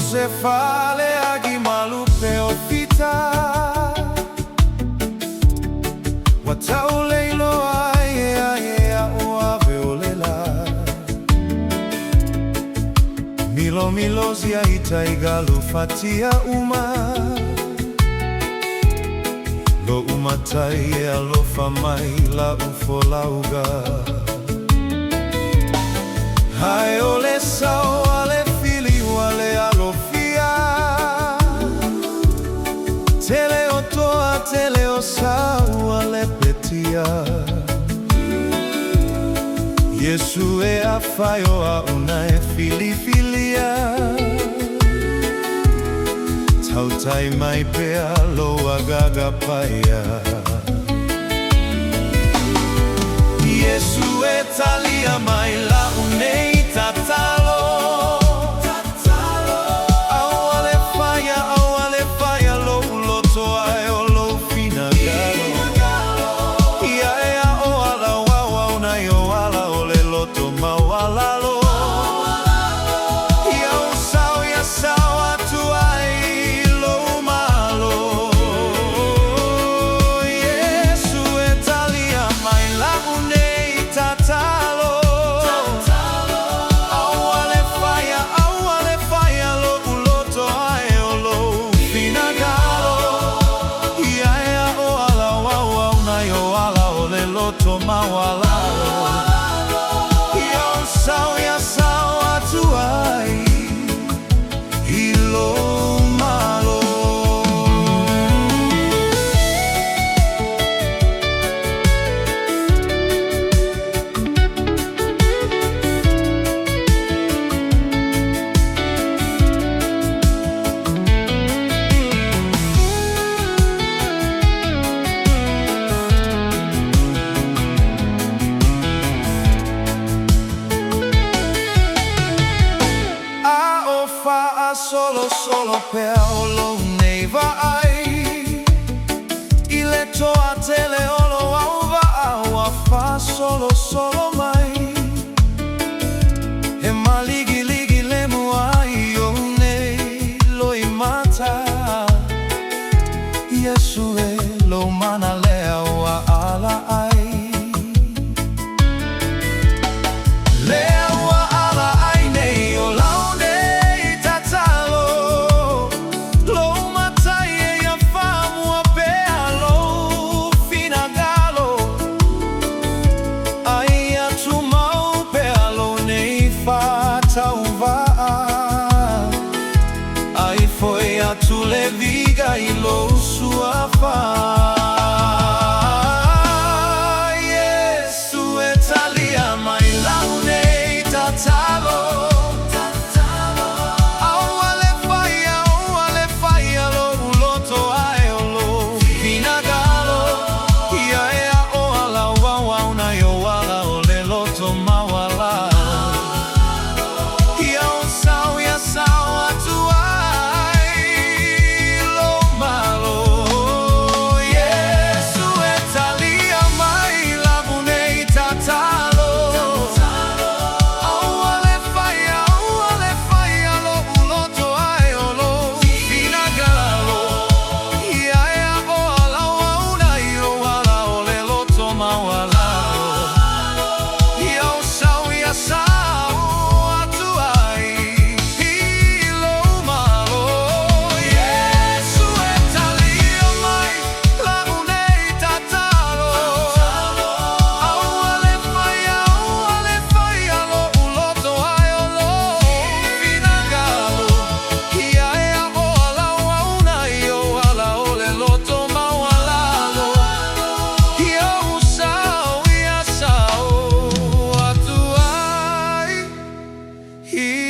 sefale agi malupe ofita watauleilo aye aye uave olela milo milozia itaigalu fatia uma lo umatai alofa mai la ufolauga hai ole sao ale fili wale alofia teleo toa teleo sao ale petia Yesu e afayo a unae filifilia tautai mai pea lo agaga paya Yesu e talia mai la unei tatalo au ale faya lo uloto ai o lo finagalo ia ea o ala wawa unai o ala ole loto mawalalo ia o sao ia sao atu ai lo malo Yesu e talia mai la unei tatalo au ale faya lo uloto ai o lo finagalo ia ea o ala wawa unai o ala ole loto mawalalo ia o sao ia sao atu ai ilo malo solo per lo neva ai ile toa tele olo auva awa fa solo mai e maligi ligi le muai o nei lo imata Yesu e lo mana le awa ala ai ai foi a tu leviga e lo sua fa Yesu e talia mai la unei tatalo au ale faya lo uloto ai o lo finagalo ia ea o ala wawa unai o ala o le loto mawala He